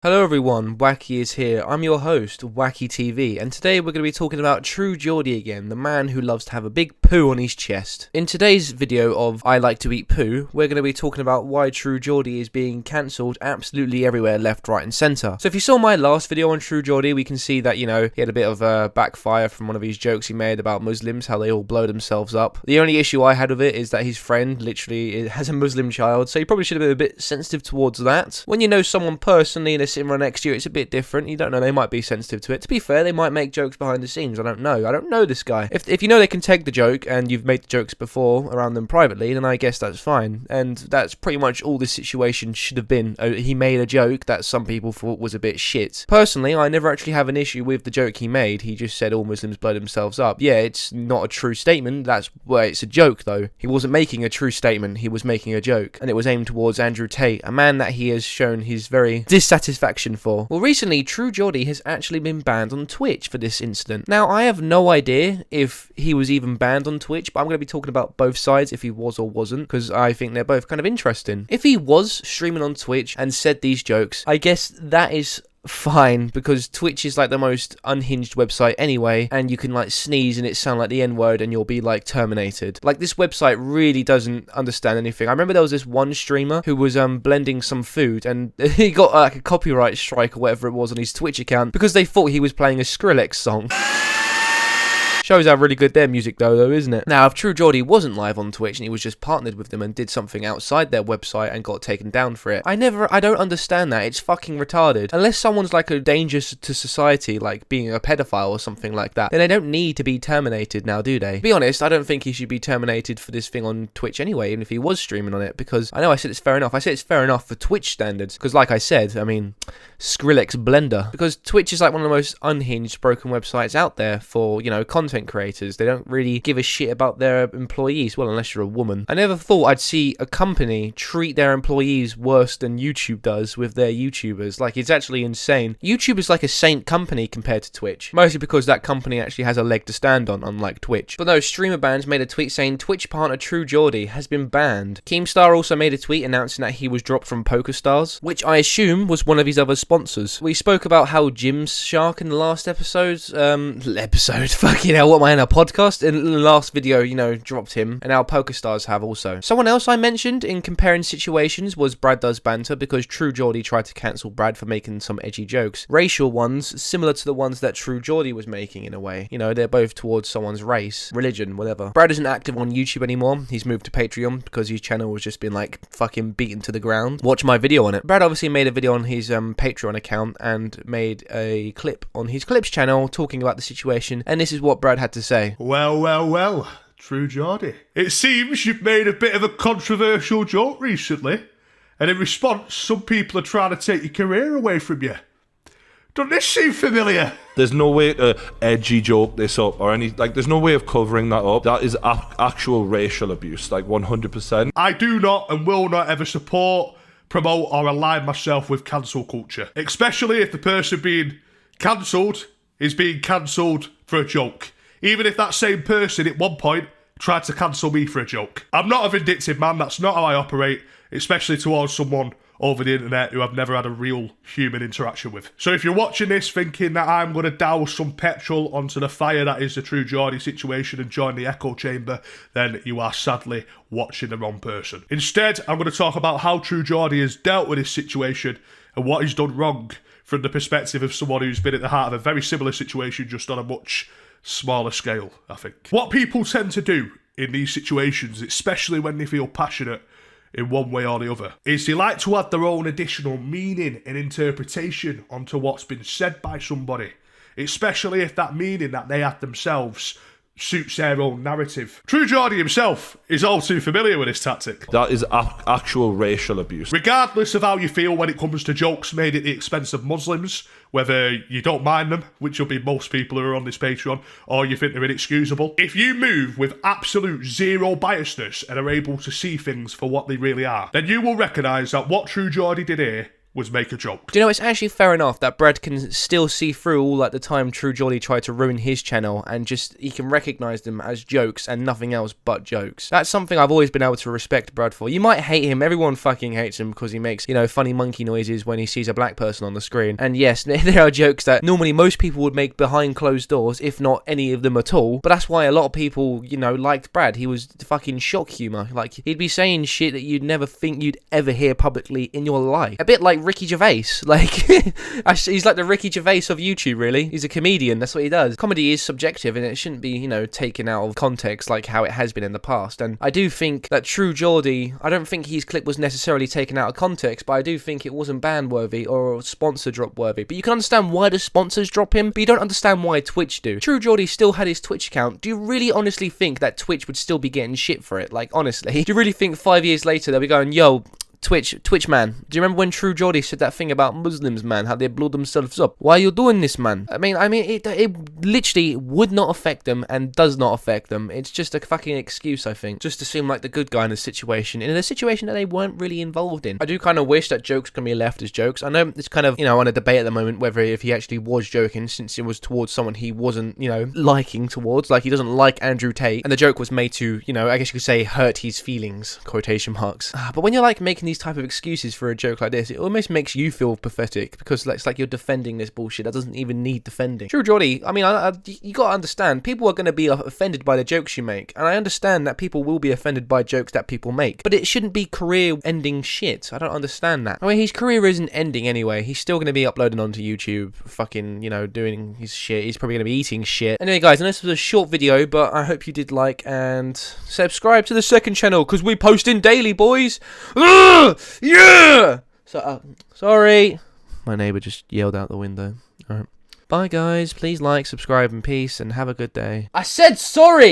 Hello everyone, Wacky is here. I'm your host, Wacky TV, and today we're going to be talking about True Geordie again, the man who loves to have a big poo on his chest. In today's video of I Like to Eat Poo, we're going to be talking about why True Geordie is being cancelled absolutely everywhere, left, right and centre. So if you saw my last video on True Geordie, we can see that, he had a bit of a backfire from one of his jokes he made about Muslims, how they all blow themselves up. The only issue I had with it is that his friend literally has a Muslim child, so he probably should have been a bit sensitive towards that. When you know someone personally and sitting right next to you, it's a bit different. You don't know, they might be sensitive to it. To be fair, they might make jokes behind the scenes. I don't know this guy. If you know they can take the joke and you've made the jokes before around them privately, then I guess that's fine. And that's pretty much all this situation should have been. He made a joke that some people thought was a bit shit. Personally, I never actually have an issue with the joke he made. He just said all Muslims blow themselves up. Yeah, it's not a true statement. That's where it's a joke though. He wasn't making a true statement. He was making a joke. And it was aimed towards Andrew Tate, a man that he has shown his very dissatisfaction for. Well, recently, True Geordie has actually been banned on Twitch for this incident. Now, I have no idea if he was even banned on Twitch, but I'm going to be talking about both sides, if he was or wasn't, because I think they're both kind of interesting. If he was streaming on Twitch and said these jokes, I guess that is fine, because Twitch is like the most unhinged website anyway, and you can like sneeze and it sound like the N-word and you'll be like terminated. Like, this website really doesn't understand anything. I remember there was this one streamer who was blending some food, and he got like a copyright strike or whatever it was on his Twitch account because they thought he was playing a Skrillex song. Shows how really good their music though, isn't it? Now, if True Geordie wasn't live on Twitch and he was just partnered with them and did something outside their website and got taken down for it, I don't understand that. It's fucking retarded. Unless someone's like a danger to society, like being a pedophile or something like that, then they don't need to be terminated now, do they? To be honest, I don't think he should be terminated for this thing on Twitch anyway, even if he was streaming on it, because I know I said it's fair enough. I said it's fair enough for Twitch standards, because like I said, I mean, Skrillex Blender. Because Twitch is like one of the most unhinged, broken websites out there for, content creators. They don't really give a shit about their employees, well, unless you're a woman. I never thought I'd see a company treat their employees worse than YouTube does with their YouTubers. Like, it's actually insane. YouTube is like a saint company compared to Twitch, mostly because that company actually has a leg to stand on, unlike Twitch. But no, Streamer Bands made a tweet saying Twitch partner True Geordie has been banned. Keemstar also made a tweet announcing that he was dropped from PokerStars, which I assume was one of his other sponsors. We spoke about how Gymshark in the last episode, fucking hell, what am I in a podcast? In the last video, dropped him, and now PokerStars have also. Someone else I mentioned in comparing situations was Brad Does Banter, because True Geordie tried to cancel Brad for making some edgy jokes. Racial ones, similar to the ones that True Geordie was making in a way. They're both towards someone's race, religion, whatever. Brad isn't active on YouTube anymore. He's moved to Patreon because his channel was just been like fucking beaten to the ground. Watch my video on it. Brad obviously made a video on his Patreon account and made a clip on his Clips channel talking about the situation, and this is what Brad had to say. Well, True Geordie. It seems you've made a bit of a controversial joke recently, and in response, some people are trying to take your career away from you. Doesn't this seem familiar? There's no way to edgy joke this up or there's no way of covering that up. That is actual racial abuse, 100%. I do not and will not ever support, promote or align myself with cancel culture, especially if the person being cancelled is being cancelled for a joke. Even if that same person at one point tried to cancel me for a joke. I'm not a vindictive man, that's not how I operate, especially towards someone over the internet who I've never had a real human interaction with. So if you're watching this thinking that I'm going to douse some petrol onto the fire that is the True Geordie situation and join the echo chamber, then you are sadly watching the wrong person. Instead, I'm going to talk about how True Geordie has dealt with this situation and what he's done wrong from the perspective of someone who's been at the heart of a very similar situation, just on a much smaller scale, I think. What people tend to do in these situations, especially when they feel passionate in one way or the other, is they like to add their own additional meaning and interpretation onto what's been said by somebody, especially if that meaning that they add themselves suits their own narrative. True Geordie himself is all too familiar with this tactic. That is actual racial abuse. Regardless of how you feel when it comes to jokes made at the expense of Muslims, whether you don't mind them, which will be most people who are on this Patreon, or you think they're inexcusable, if you move with absolute zero biasness and are able to see things for what they really are, then you will recognise that what True Geordie did here was make a joke. Do you know, it's actually fair enough that Brad can still see through all like the time True Geordie tried to ruin his channel, and just he can recognise them as jokes and nothing else but jokes. That's something I've always been able to respect Brad for. You might hate him, everyone fucking hates him because he makes, you know, funny monkey noises when he sees a black person on the screen. And yes, there are jokes that normally most people would make behind closed doors, if not any of them at all. But that's why a lot of people, you know, liked Brad. He was fucking shock humour. Like, he'd be saying shit that you'd never think you'd ever hear publicly in your life. A bit like Ricky Gervais. Like, he's like the Ricky Gervais of YouTube, really. He's a comedian, that's what he does. Comedy is subjective and it shouldn't be, you know, taken out of context like how it has been in the past. And I do think that True Geordie, I don't think his clip was necessarily taken out of context, but I do think it wasn't ban worthy or sponsor drop worthy. But you can understand why the sponsors drop him, but you don't understand why Twitch do. True Geordie still had his Twitch account. Do you really honestly think that Twitch would still be getting shit for it? Like, honestly, do you really think 5 years later they'll be going, yo, Twitch man, do you remember when True Geordie said that thing about Muslims, man, how they blow themselves up? Why are you doing this, man? I mean, it literally would not affect them and does not affect them. It's just a fucking excuse, I think, just to seem like the good guy in a situation that they weren't really involved in. I do kind of wish that jokes can be left as jokes. I know it's kind of, you know, on a debate at the moment whether if he actually was joking, since it was towards someone he wasn't, you know, liking towards, like he doesn't like Andrew Tate, and the joke was made to, you know, I guess you could say hurt his feelings, quotation marks. But when you're like making these type of excuses for a joke like this, it almost makes you feel pathetic because it's like you're defending this bullshit that doesn't even need defending. True Geordie, I mean, you gotta understand, people are going to be offended by the jokes you make, and I understand that people will be offended by jokes that people make, but it shouldn't be career-ending shit. I don't understand that. I mean, his career isn't ending anyway. He's still going to be uploading onto YouTube, fucking, you know, doing his shit. He's probably going to be eating shit. Anyway, guys, I know this was a short video, but I hope you did like and subscribe to the second channel because we posting daily, boys. Ugh! Yeah! So, sorry. My neighbour just yelled out the window. Alright. Bye, guys. Please like, subscribe, and peace, and have a good day. I said sorry!